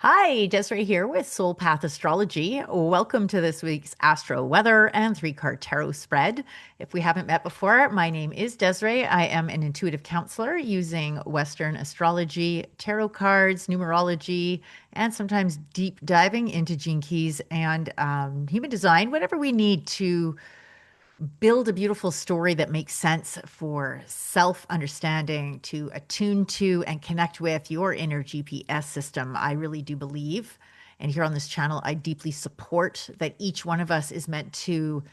Hi, Desiree here with Soul Path Astrology. Welcome to this week's Astro Weather and three-card tarot spread. If we haven't met before, my name is Desiree. I am an intuitive counselor using Western astrology, tarot cards, numerology, and sometimes deep diving into gene keys and human design, whatever we need to build a beautiful story that makes sense for self understanding, to attune to and connect with your inner GPS system. I really do believe. And here on this channel, I deeply support that each one of us is meant to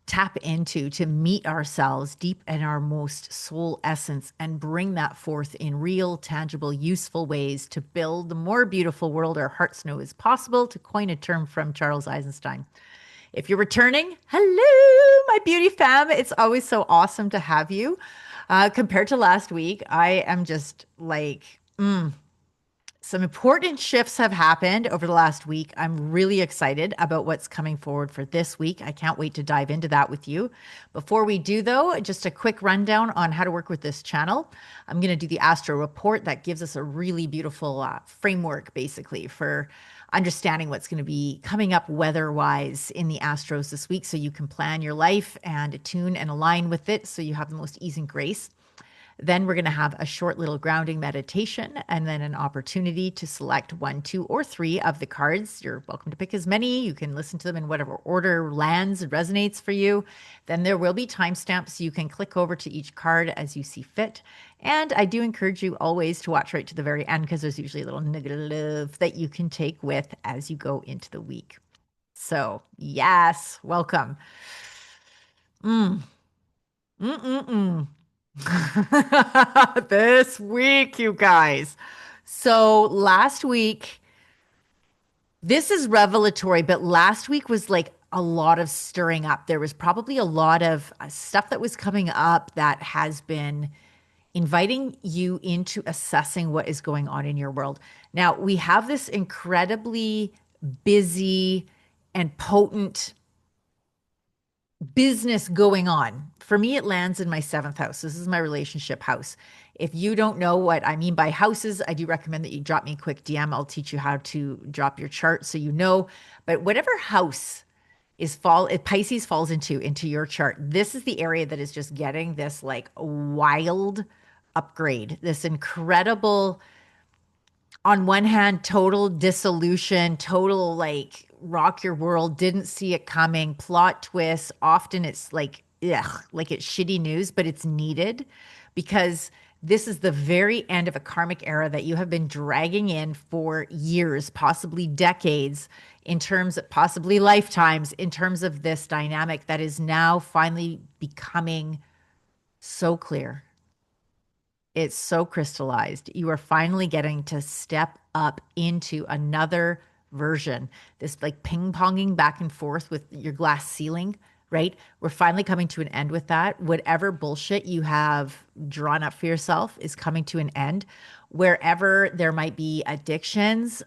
tap into, to meet ourselves deep in our most soul essence and bring that forth in real, tangible, useful ways to build the more beautiful world our hearts know is possible, to coin a term from Charles Eisenstein. If you're returning, hello, my beauty fam. It's always so awesome to have you. Compared to last week, I am just like, some important shifts have happened over the last week. I'm really excited about what's coming forward for this week. I can't wait to dive into that with you. Before we do, though, just a quick rundown on how to work with this channel. I'm going to do the Astro Report that gives us a really beautiful framework, basically, for understanding what's going to be coming up weather-wise in the Astros this week so you can plan your life and attune and align with it so you have the most ease and grace. Then we're going to have a short little grounding meditation and then an opportunity to select one, two, or three of the cards. You're welcome to pick as many. You can listen to them in whatever order lands and resonates for you. Then there will be timestamps. So you can click over to each card as you see fit. And I do encourage you always to watch right to the very end because there's usually a little nugget of love that you can take with as you go into the week. So, yes, welcome. Mm. Mm-mm-mm. This week, you guys. So last week, this is revelatory, but last week was like a lot of stirring up. There was probably a lot of stuff that was coming up that has been inviting you into assessing what is going on in your world. Now, we have this incredibly busy and potent business going on. For me, it lands in my seventh house. This is my relationship house. If you don't know what I mean by houses, I do recommend that you drop me a quick DM. I'll teach you how to drop your chart so you know. But whatever house is Pisces falls into your chart, this is the area that is just getting this like wild upgrade, this incredible, on one hand, total dissolution, total like rock your world, didn't see it coming, plot twist. Often it's like, ugh, like it's shitty news, but it's needed because this is the very end of a karmic era that you have been dragging in for years, possibly decades, in terms of possibly lifetimes, in terms of this dynamic that is now finally becoming so clear. It's so crystallized. You are finally getting to step up into another version. This like ping ponging back and forth with your glass ceiling, right? We're finally coming to an end with that. Whatever bullshit you have drawn up for yourself is coming to an end. Wherever there might be addictions,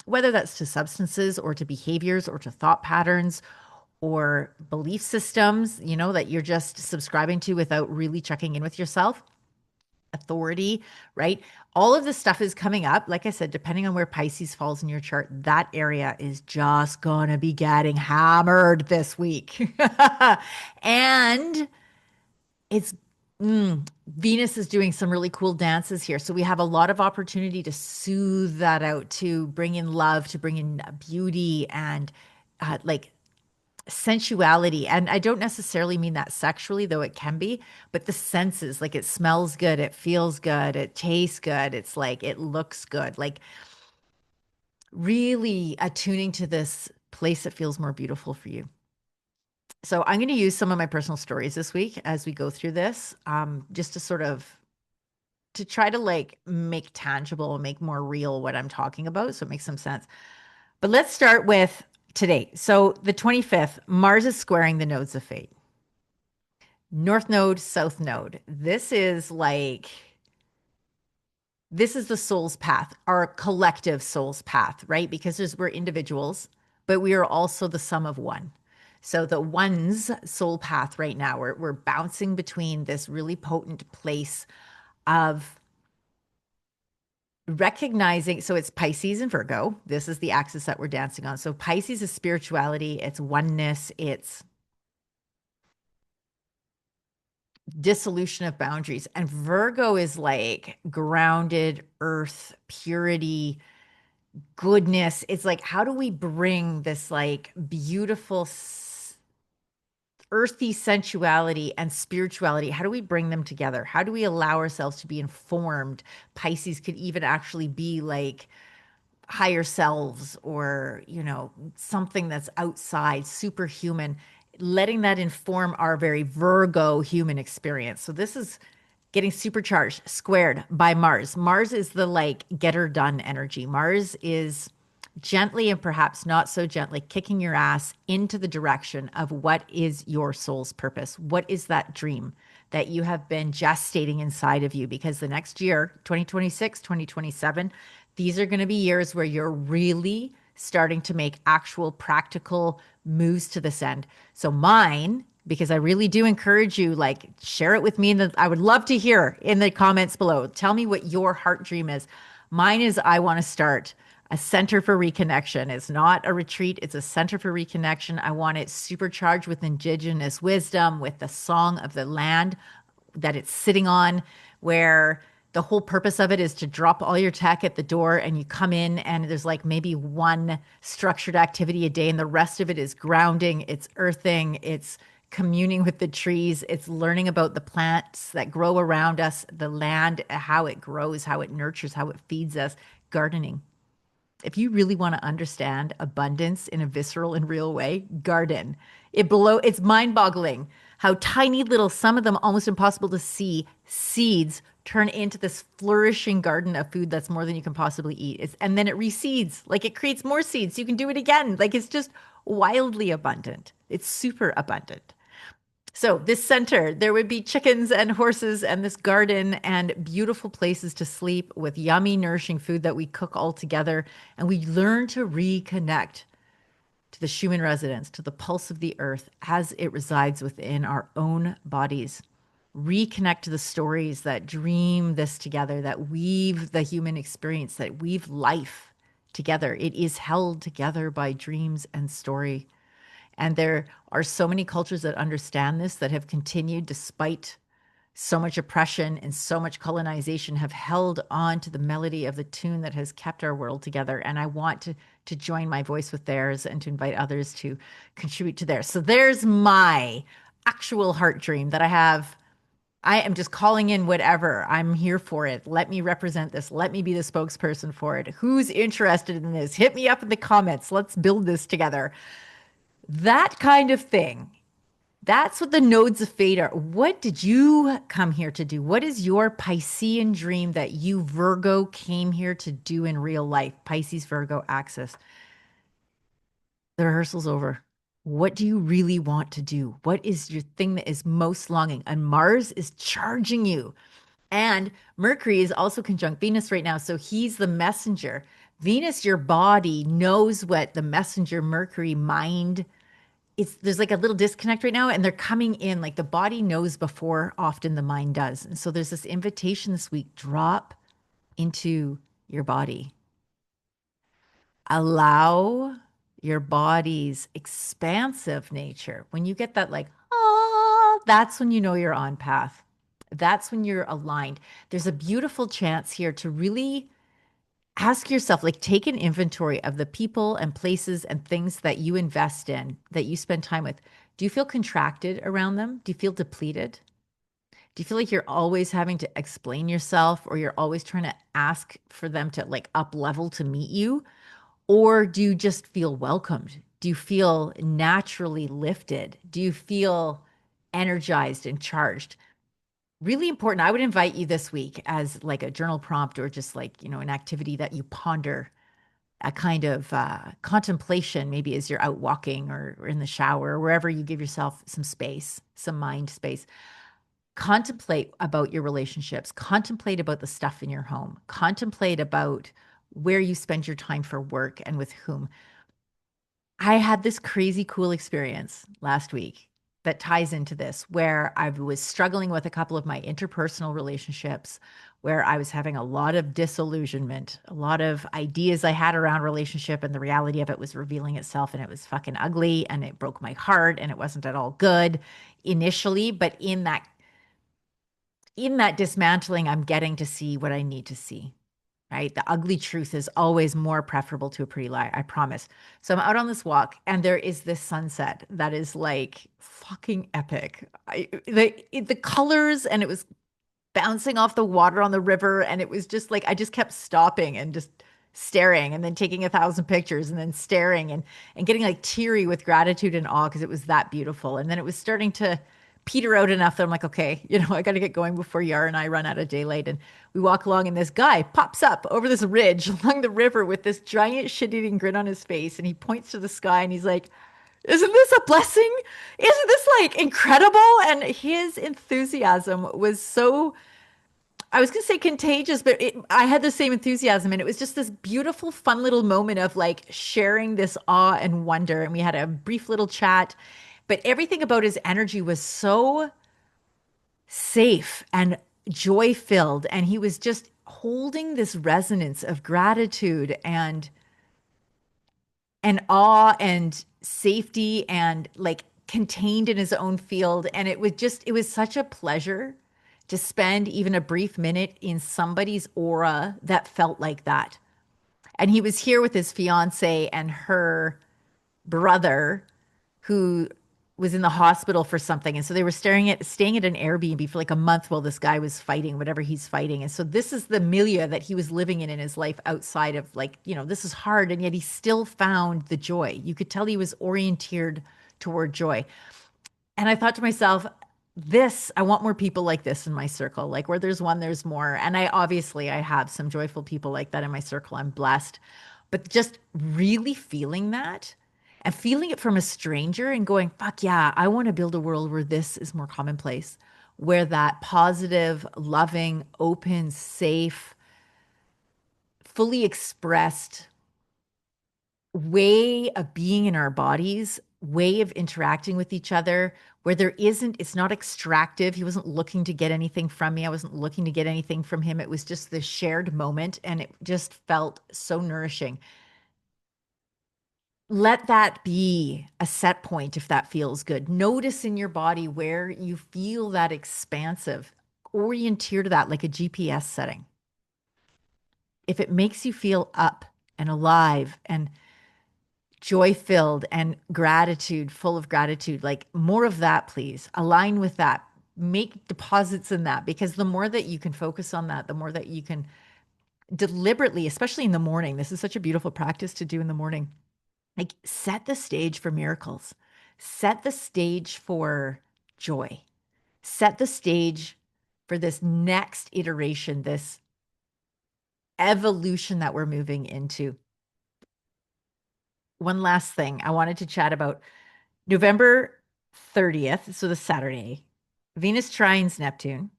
whether that's to substances or to behaviors or to thought patterns or belief systems, that you're just subscribing to without really checking in with yourself, authority, right? All of this stuff is coming up. Like I said, depending on where Pisces falls in your chart, that area is just going to be getting hammered this week. And it's Venus is doing some really cool dances here. So we have a lot of opportunity to soothe that out, to bring in love, to bring in beauty and like sensuality. And I don't necessarily mean that sexually, though it can be, but the senses, like it smells good, it feels good, it tastes good, it's like it looks good, like really attuning to this place that feels more beautiful for you. So I'm going to use some of my personal stories this week as we go through this, just to sort of to try to like make tangible and make more real what I'm talking about so it makes some sense. But let's start with today. So the 25th, Mars is squaring the nodes of fate. North node, south node. This is the soul's path, our collective soul's path, right? Because we're individuals, but we are also the sum of one. So the one's soul path right now, we're bouncing between this really potent place of recognizing, so it's Pisces and Virgo. This is the axis that we're dancing on. So Pisces is spirituality, it's oneness, it's dissolution of boundaries. And Virgo is like grounded earth, purity, goodness. It's like, how do we bring this like beautiful earthy sensuality and spirituality? How do we bring them together? How do we allow ourselves to be informed? Pisces could even actually be like higher selves or, something that's outside, superhuman, letting that inform our very Virgo human experience. So this is getting supercharged, squared by Mars. Mars is the like get her done energy. Mars is gently and perhaps not so gently kicking your ass into the direction of what is your soul's purpose. What is that dream that you have been gestating inside of you? Because the next year, 2026, 2027, these are going to be years where you're really starting to make actual practical moves to this end. So mine, because I really do encourage you, like share it with me. I would love to hear in the comments below. Tell me what your heart dream is. Mine is I want to start a center for reconnection. It's not a retreat, it's a center for reconnection. I want it supercharged with indigenous wisdom, with the song of the land that it's sitting on, where the whole purpose of it is to drop all your tech at the door and you come in and there's like maybe one structured activity a day and the rest of it is grounding, it's earthing, it's communing with the trees, it's learning about the plants that grow around us, the land, how it grows, how it nurtures, how it feeds us, gardening. If you really want to understand abundance in a visceral and real way, garden. It's mind-boggling how tiny little, some of them almost impossible to see, seeds turn into this flourishing garden of food that's more than you can possibly eat. And then it reseeds, like it creates more seeds. So you can do it again. Like it's just wildly abundant. It's super abundant. So this center, there would be chickens and horses and this garden and beautiful places to sleep with yummy, nourishing food that we cook all together. And we learn to reconnect to the Schumann resonance, to the pulse of the earth as it resides within our own bodies. Reconnect to the stories that dream this together, that weave the human experience, that weave life together. It is held together by dreams and story. And there are so many cultures that understand this that have continued despite so much oppression and so much colonization, have held on to the melody of the tune that has kept our world together. And I want to join my voice with theirs and to invite others to contribute to theirs. So there's my actual heart dream that I have. I am just calling in whatever. I'm here for it. Let me represent this. Let me be the spokesperson for it. Who's interested in this? Hit me up in the comments. Let's build this together. That kind of thing. That's what the nodes of fate are. What did you come here to do? What is your Piscean dream that you, Virgo, came here to do in real life? Pisces, Virgo, axis. The rehearsal's over. What do you really want to do? What is your thing that is most longing? And Mars is charging you. And Mercury is also conjunct Venus right now. So he's the messenger. Venus, your body, knows what the messenger Mercury mind, there's like a little disconnect right now and they're coming in like the body knows before often the mind does. And so there's this invitation this week, drop into your body. Allow your body's expansive nature. When you get that like, ah, that's when you know you're on path. That's when you're aligned. There's a beautiful chance here to really ask yourself, like, take an inventory of the people and places and things that you invest in, that you spend time with. Do you feel contracted around them? Do you feel depleted? Do you feel like you're always having to explain yourself or you're always trying to ask for them to like up level to meet you? Or do you just feel welcomed? Do you feel naturally lifted? Do you feel energized and charged? Really important. I would invite you this week as like a journal prompt or just like, an activity that you ponder, a kind of contemplation, maybe as you're out walking or in the shower or wherever you give yourself some space, some mind space. Contemplate about your relationships, contemplate about the stuff in your home, contemplate about where you spend your time for work and with whom. I had this crazy cool experience last week. that ties into this, where I was struggling with a couple of my interpersonal relationships, where I was having a lot of disillusionment, a lot of ideas I had around relationship, and the reality of it was revealing itself, and it was fucking ugly, and it broke my heart, and it wasn't at all good initially. But in that dismantling, I'm getting to see what I need to see. Right? The ugly truth is always more preferable to a pretty lie, I promise. So I'm out on this walk and there is this sunset that is like fucking epic. The colors, and it was bouncing off the water on the river, and it was just like I just kept stopping and just staring, and then taking 1,000 pictures, and then staring, and getting like teary with gratitude and awe because it was that beautiful. And then it was starting to peter out enough that I'm like, okay, I got to get going before Yara and I run out of daylight. And we walk along, and this guy pops up over this ridge along the river with this giant shit-eating grin on his face, and he points to the sky and he's like, isn't this a blessing? Isn't this like incredible? And his enthusiasm was so, I was going to say contagious, but I had the same enthusiasm. And it was just this beautiful, fun little moment of like sharing this awe and wonder. And we had a brief little chat, but everything about his energy was so safe and joy filled. And he was just holding this resonance of gratitude and awe and safety, and like contained in his own field. And it was such a pleasure to spend even a brief minute in somebody's aura that felt like that. And he was here with his fiance and her brother, who was in the hospital for something. And so they were staying at an Airbnb for like a month while this guy was fighting whatever he's fighting. And so this is the milieu that he was living in his life, outside of like, this is hard. And yet he still found the joy. You could tell he was oriented toward joy. And I thought to myself, I want more people like this in my circle. Like, where there's one, there's more. And I have some joyful people like that in my circle. I'm blessed. But just really feeling that, and feeling it from a stranger, and going, fuck yeah, I want to build a world where this is more commonplace, where that positive, loving, open, safe, fully expressed way of being in our bodies, way of interacting with each other, where it's not extractive. He wasn't looking to get anything from me. I wasn't looking to get anything from him. It was just this shared moment, and it just felt so nourishing. Let that be a set point if that feels good. Notice in your body where you feel that expansive. Orienteer to that like a GPS setting. If it makes you feel up and alive and joy filled and gratitude, full of gratitude, like more of that, please. Align with that. Make deposits in that, because the more that you can focus on that, the more that you can deliberately, especially in the morning. This is such a beautiful practice to do in the morning. Like, set the stage for miracles, set the stage for joy, set the stage for this next iteration, this evolution that we're moving into. One last thing I wanted to chat about: November 30th, so the Saturday, Venus trines Neptune.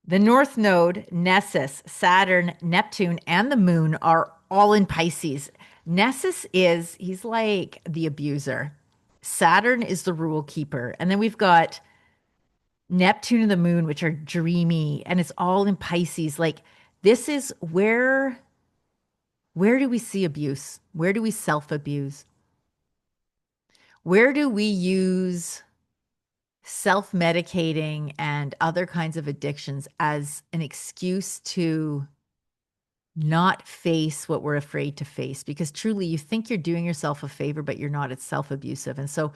The North Node, Nessus, Saturn, Neptune, and the Moon are all in Pisces. Nessus he's like the abuser. Saturn is the rule keeper. And then we've got Neptune and the Moon, which are dreamy, and it's all in Pisces. Like, this is where do we see abuse? Where do we self-abuse? Where do we use self-medicating and other kinds of addictions as an excuse to not face what we're afraid to face? Because truly, you think you're doing yourself a favor, but you're not. It's self-abusive. And so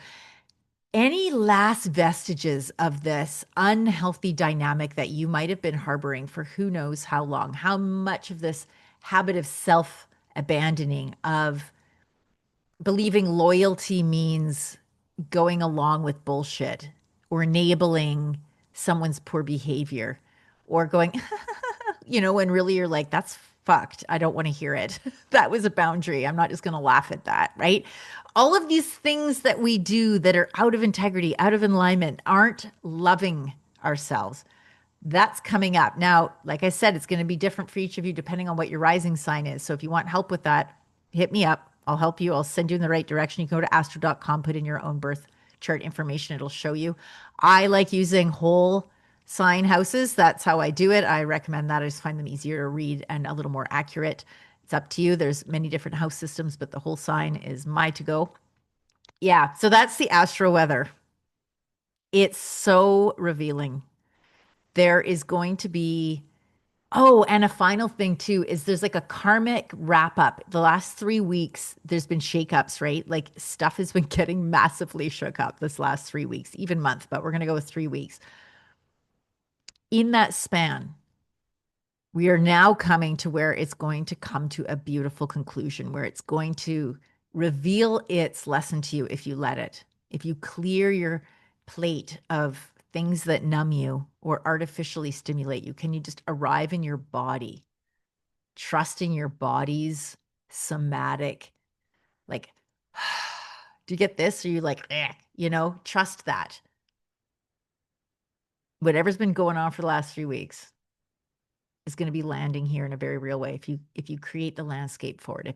any last vestiges of this unhealthy dynamic that you might have been harboring for who knows how long, how much of this habit of self-abandoning, of believing loyalty means going along with bullshit, or enabling someone's poor behavior, or going, when really you're like, that's fucked. I don't want to hear it. That was a boundary. I'm not just going to laugh at that, right? All of these things that we do that are out of integrity, out of alignment, aren't loving ourselves. That's coming up. Now, like I said, it's going to be different for each of you depending on what your rising sign is. So if you want help with that, hit me up. I'll help you. I'll send you in the right direction. You can go to astro.com, put in your own birth chart information, it'll show you. I like using whole sign houses. That's how I do it. I recommend that. I just find them easier to read and a little more accurate. It's up to you. There's many different house systems, but the whole sign is my to go. Yeah, so that's the Astro Weather. It's so revealing. There is going to be, oh, and a final thing too is there's like a karmic wrap up. The last 3 weeks, there's been shakeups, right? Like stuff has been getting massively shook up this last 3 weeks, even month, but we're going to go with 3 weeks. In that span, we are now coming to where it's going to come to a beautiful conclusion, where it's going to reveal its lesson to you if you let it. If you clear your plate of things that numb you or artificially stimulate you, can you just arrive in your body, trusting your body's somatic, like, do you get this? Or you like, trust that. Whatever's been going on for the last 3 weeks is going to be landing here in a very real way if you create the landscape for it,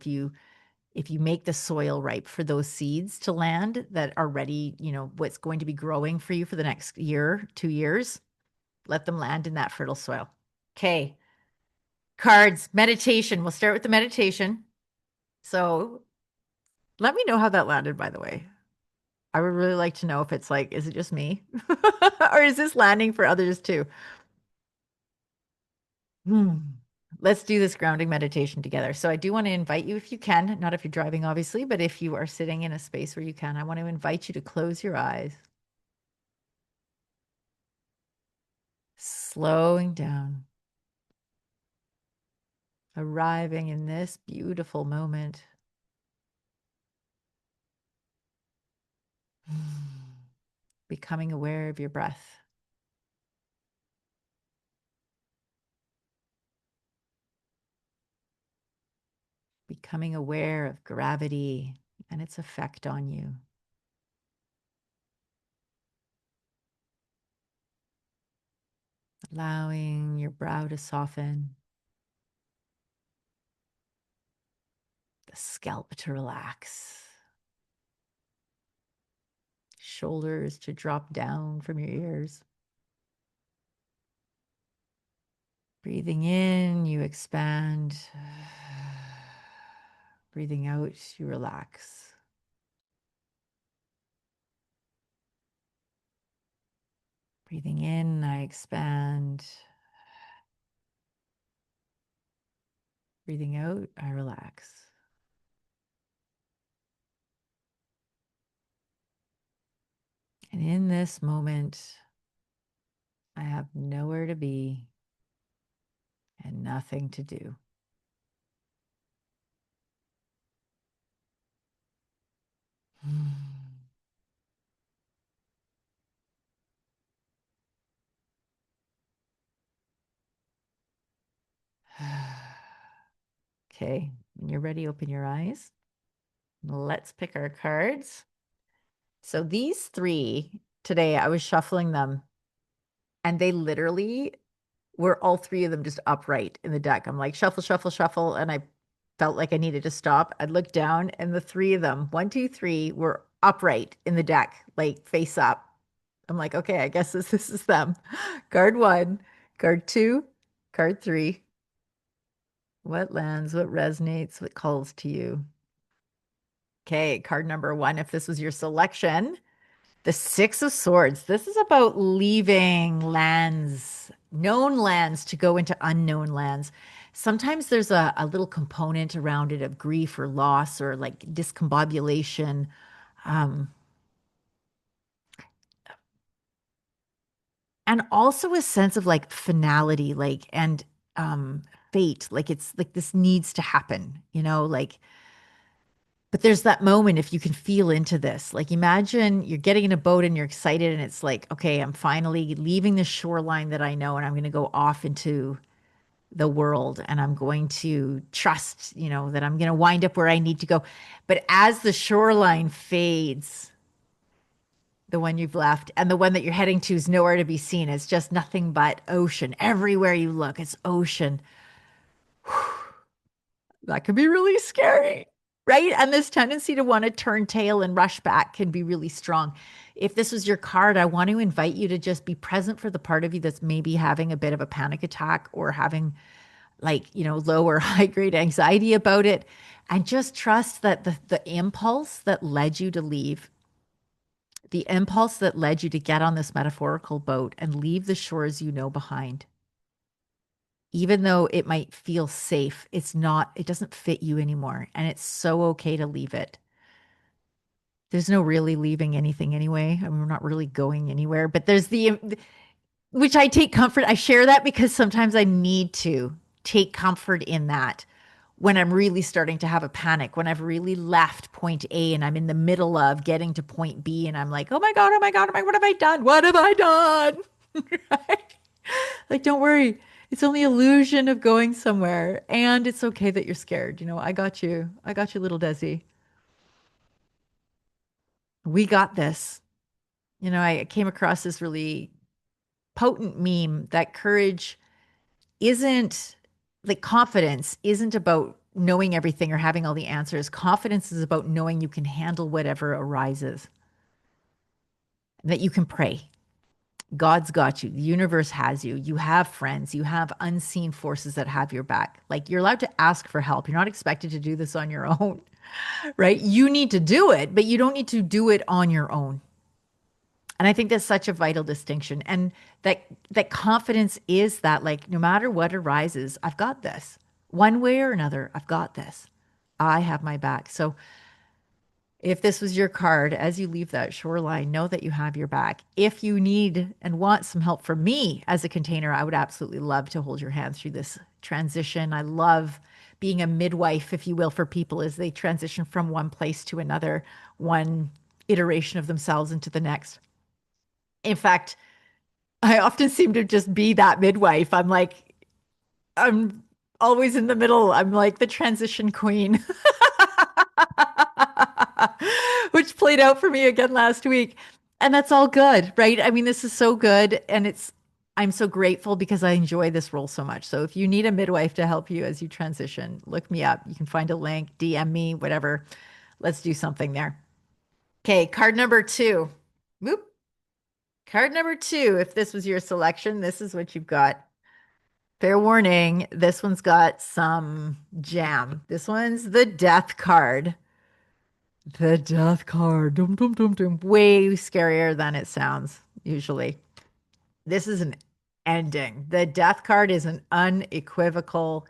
if you make the soil ripe for those seeds to land that are ready, what's going to be growing for you for the next year, 2 years, let them land in that fertile soil. Okay. Cards, meditation. We'll start with the meditation. So let me know how that landed, by the way. I would really like to know if it's like, is it just me? Or is this landing for others too? Hmm. Let's do this grounding meditation together. So I do want to invite you, if you can, not if you're driving, obviously, but if you are sitting in a space where you can, I want to invite you to close your eyes, slowing down, arriving in this beautiful moment. Becoming aware of your breath. Becoming aware of gravity and its effect on you. Allowing your brow to soften, the scalp to relax, shoulders to drop down from your ears. Breathing in, you expand. Breathing out, you relax. Breathing in, I expand. Breathing out, I relax. And in this moment, I have nowhere to be and nothing to do. Okay, when you're ready, open your eyes. Let's pick our cards. So these three today, I was shuffling them and they literally were all three of them just upright in the deck. I'm like, shuffle, shuffle, shuffle. And I felt like I needed to stop. I'd look down and the three of them, one, two, three, were upright in the deck, like face up. I'm like, okay, I guess this is them. Card one, card two, card three. What lands, what resonates, what calls to you? Okay, card number one, if this was your selection, the Six of Swords. This is about leaving lands, known lands, to go into unknown lands. Sometimes there's a little component around it of grief or loss or like discombobulation. Um, and also a sense of like finality, like, and um, fate. Like it's like this needs to happen, like. But there's that moment if you can feel into this. Like imagine you're getting in a boat and you're excited and it's like, okay, I'm finally leaving the shoreline that I know and I'm going to go off into the world and I'm going to trust, that I'm going to wind up where I need to go. But as the shoreline fades, the one you've left and the one that you're heading to is nowhere to be seen. It's just nothing but ocean. Everywhere you look, it's ocean. That could be really scary. right? And this tendency to want to turn tail and rush back can be really strong. If this was your card, I want to invite you to just be present for the part of you that's maybe having a bit of a panic attack or having like, low or high grade anxiety about it. And just trust that the impulse that led you to leave, the impulse that led you to get on this metaphorical boat and leave the shores you know behind, even though it might feel safe, it doesn't fit you anymore. And it's so okay to leave it. There's no really leaving anything anyway. I mean, we're not really going anywhere, but which I take comfort. I share that because sometimes I need to take comfort in that when I'm really starting to have a panic, when I've really left point A and I'm in the middle of getting to point B and I'm like, oh my God, oh my God, what have I done? What have I done? Right? Like, don't worry. It's only illusion of going somewhere. And it's okay that you're scared. I got you. I got you, little Desi. We got this. I came across this really potent meme that courage isn't like confidence isn't about knowing everything or having all the answers. Confidence is about knowing you can handle whatever arises, that you can pray. God's got you. The universe has you. You have friends. You have unseen forces that have your back. Like you're allowed to ask for help. You're not expected to do this on your own, right? You need to do it, but you don't need to do it on your own. And I think that's such a vital distinction. And that confidence is that like no matter what arises, I've got this. One way or another, I've got this. I have my back. So if this was your card as you leave that shoreline, know that you have your back. If you need and want some help from me as a container, I would absolutely love to hold your hand through this transition. I love being a midwife, if you will, for people as they transition from one place to another, one iteration of themselves into the next. In fact, I often seem to just be that midwife. I'm always in the middle. I'm like the transition queen, which played out for me again last week. And that's all good, right? I mean, this is so good. I'm so grateful because I enjoy this role so much. So if you need a midwife to help you as you transition, look me up. You can find a link, DM me, whatever. Let's do something there. Okay, card number two. Whoop. Card number two. If this was your selection, this is what you've got. Fair warning, this one's got some jam. This one's the death card. The death card. Dum, dum, dum, dum. Way scarier than it sounds, usually. This is an ending. The death card is an unequivocal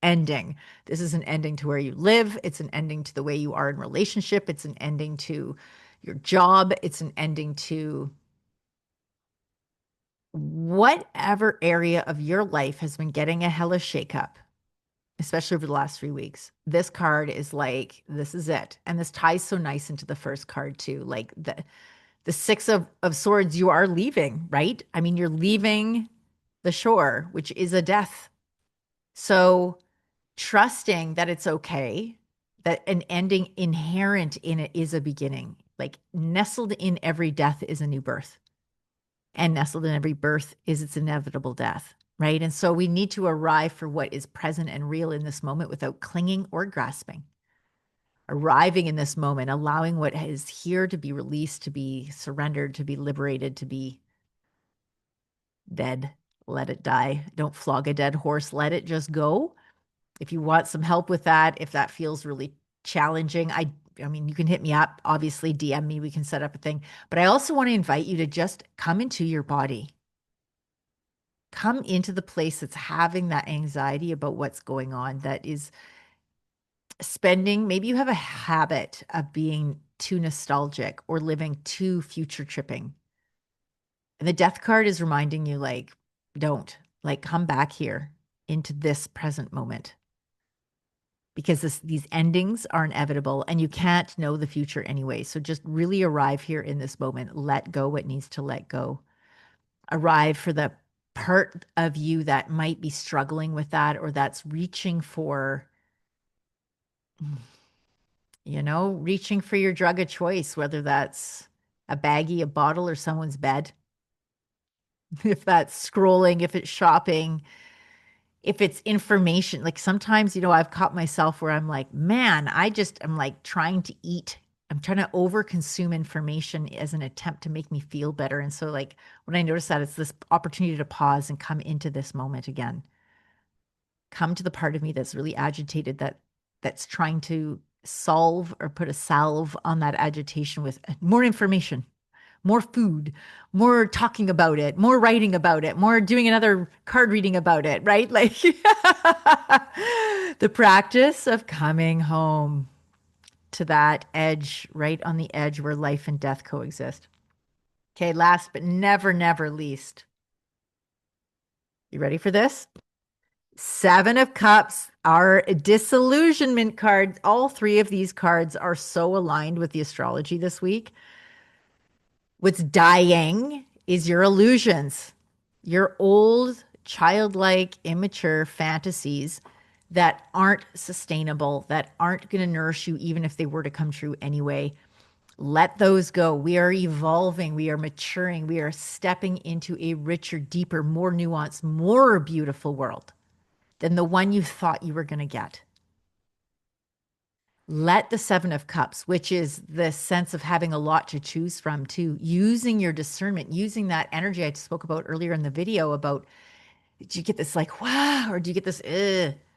ending. This is an ending to where you live. It's an ending to the way you are in relationship. It's an ending to your job. It's an ending to whatever area of your life has been getting a hellish shakeup, especially over the last 3 weeks. This card is like, this is it. And this ties so nice into the first card too. Like the six of swords, you are leaving, right? I mean, you're leaving the shore, which is a death. So trusting that it's okay, that an ending inherent in it is a beginning. Like nestled in every death is a new birth. And nestled in every birth is its inevitable death, right? And so we need to arrive for what is present and real in this moment without clinging or grasping. Arriving in this moment, allowing what is here to be released, to be surrendered, to be liberated, to be dead. Let it die. Don't flog a dead horse. Let it just go. If you want some help with that, if that feels really challenging, I mean, you can hit me up, obviously, DM me, we can set up a thing. But I also want to invite you to just come into your body. Come into the place that's having that anxiety about what's going on, that is spending, maybe you have a habit of being too nostalgic or living too future tripping. And the death card is reminding you, like, don't, like, come back here into this present moment because these endings are inevitable and you can't know the future anyway. So just really arrive here in this moment. Let go what needs to let go. Arrive for the part of you that might be struggling with that or that's reaching for, reaching for your drug of choice, whether that's a baggie, a bottle, or someone's bed. If that's scrolling, if it's shopping, if it's information, like sometimes, I've caught myself where I'm like, man, I'm like trying to eat. I'm trying to over consume information as an attempt to make me feel better. And so, like, when I notice that, it's this opportunity to pause and come into this moment again. Come to the part of me that's really agitated, that's trying to solve or put a salve on that agitation with more information, more food, more talking about it, more writing about it, more doing another card reading about it, right? Like the practice of coming home to that edge, right on the edge where life and death coexist. Okay, last but never least. You ready for this? Seven of Cups are a disillusionment card. All three of these cards are so aligned with the astrology this week. What's dying is your illusions, your old, childlike, immature fantasies that aren't sustainable, that aren't going to nourish you, even if they were to come true anyway. Let those go. We are evolving, we are maturing, we are stepping into a richer, deeper, more nuanced, more beautiful world than the one you thought you were going to get. Let the Seven of Cups, which is the sense of having a lot to choose from, too, using your discernment, using that energy I spoke about earlier in the video about, do you get this like, wow, or do you get this,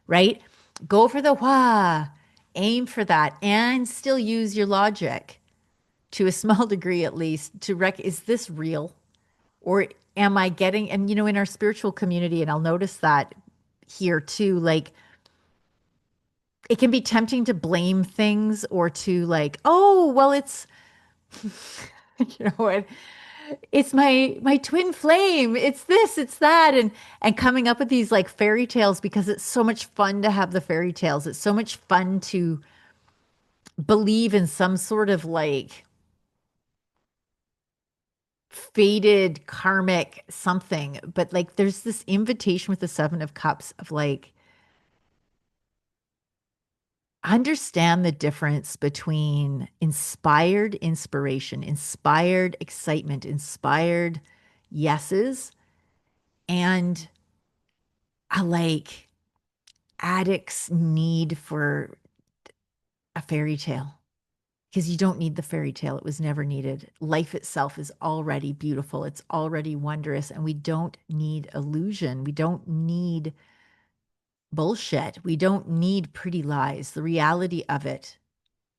right? Go for the wah, aim for that, and still use your logic to a small degree, at least, to is this real? Or am I getting, and in our spiritual community, and I'll notice that here too, like, it can be tempting to blame things or to like, oh, well, it's what, it's my twin flame. It's this, it's that, and coming up with these like fairy tales because it's so much fun to have the fairy tales. It's so much fun to believe in some sort of like fated karmic something. But like there's this invitation with the Seven of Cups of like, understand the difference between inspired inspiration, inspired excitement, inspired yeses, and a like addict's need for a fairy tale. Because you don't need the fairy tale. It was never needed. Life itself is already beautiful. It's already wondrous. And we don't need illusion. We don't need bullshit. We don't need pretty lies. The reality of it,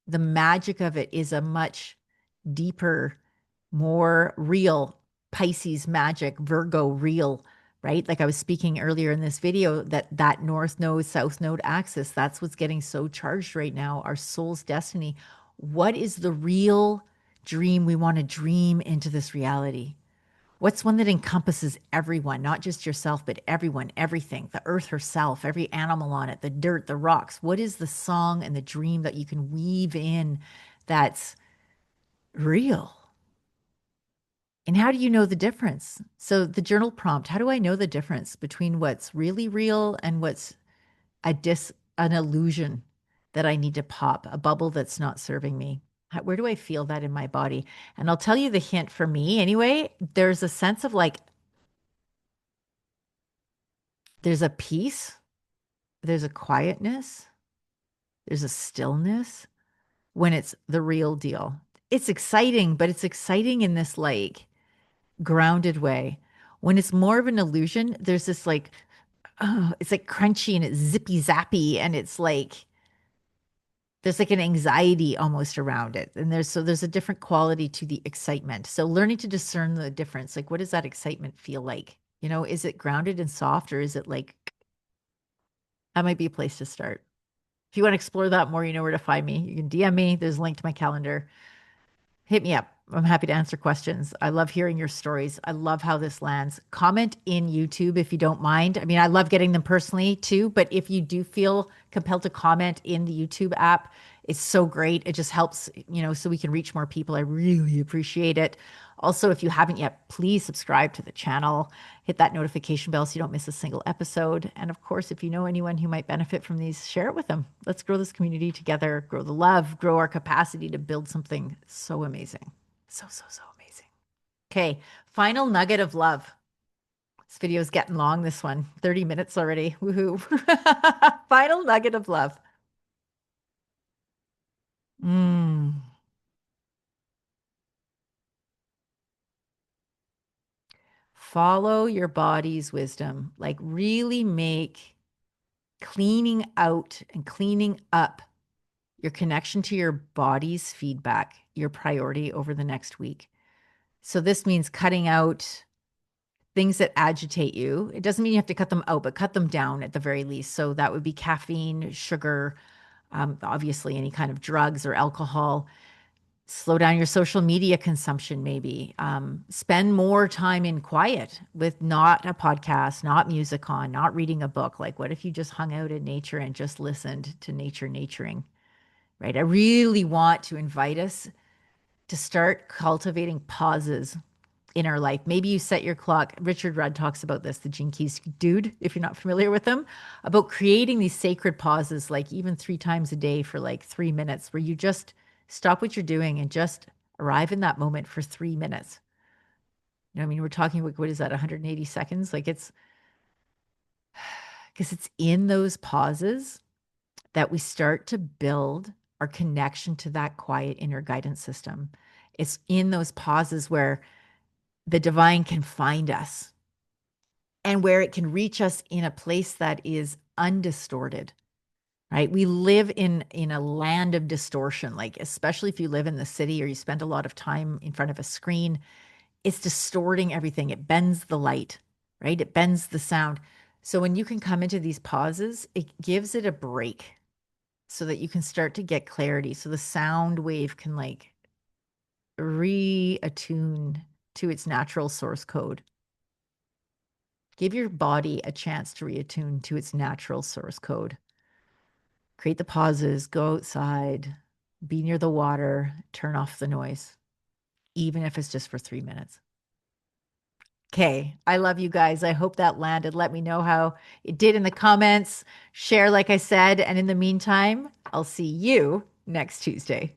the magic of it is a much deeper, more real Pisces magic, Virgo real, right? Like I was speaking earlier in this video, that north node, south node axis, that's what's getting so charged right now, our soul's destiny. What is the real dream we want to dream into this reality? What's one that encompasses everyone, not just yourself, but everyone, everything, the earth herself, every animal on it, the dirt, the rocks? What is the song and the dream that you can weave in that's real? And how do you know the difference? So, the journal prompt, how do I know the difference between what's really real and what's an illusion that I need to pop, a bubble that's not serving me? Where do I feel that in my body? And I'll tell you the hint for me anyway. There's a sense of like, there's a peace, there's a quietness, there's a stillness when it's the real deal. It's exciting, but it's exciting in this like grounded way. When it's more of an illusion, there's this like, oh, it's like crunchy and it's zippy zappy and it's like there's like an anxiety almost around it. And there's a different quality to the excitement. So learning to discern the difference, like what does that excitement feel like? Is it grounded and soft or is it like that might be a place to start. If you want to explore that more, you know where to find me. You can DM me. There's a link to my calendar. Hit me up. I'm happy to answer questions. I love hearing your stories. I love how this lands. Comment in YouTube if you don't mind. I mean, I love getting them personally too, but if you do feel compelled to comment in the YouTube app, it's so great. It just helps, so we can reach more people. I really appreciate it. Also, if you haven't yet, please subscribe to the channel. Hit that notification bell so you don't miss a single episode. And of course, if you know anyone who might benefit from these, share it with them. Let's grow this community together, grow the love, grow our capacity to build something so amazing. So amazing. Okay, final nugget of love. This video's getting long, this one. 30 minutes already. Woohoo. Final nugget of love. Mm. Follow your body's wisdom. Like, really make cleaning out and cleaning up your connection to your body's feedback your priority over the next week. So, this means cutting out things that agitate you. It doesn't mean you have to cut them out, but cut them down at the very least. So, that would be caffeine, sugar, obviously, any kind of drugs or alcohol. Slow down your social media consumption, maybe. Spend more time in quiet with not a podcast, not music on, not reading a book. Like, what if you just hung out in nature and just listened to nature naturing, right? I really want to invite us to start cultivating pauses in our life. Maybe you set your clock. Richard Rudd talks about this, the Gene Keys dude, if you're not familiar with him, about creating these sacred pauses, like even 3 times a day for like 3 minutes, where you just stop what you're doing and just arrive in that moment for 3 minutes. You know, I mean, we're talking about, what is that, 180 seconds? Like, it's because it's in those pauses that we start to build our connection to that quiet inner guidance system. It's in those pauses where the divine can find us and where it can reach us in a place that is undistorted, right? We live in a land of distortion, like especially if you live in the city or you spend a lot of time in front of a screen, it's distorting everything. It bends the light, right? It bends the sound. So when you can come into these pauses, it gives it a break so that you can start to get clarity. So the sound wave can like reattune to its natural source code. Give your body a chance to reattune to its natural source code. Create the pauses, go outside, be near the water, turn off the noise, even if it's just for 3 minutes. Okay. I love you guys. I hope that landed. Let me know how it did in the comments. Share, like I said. And in the meantime, I'll see you next Tuesday.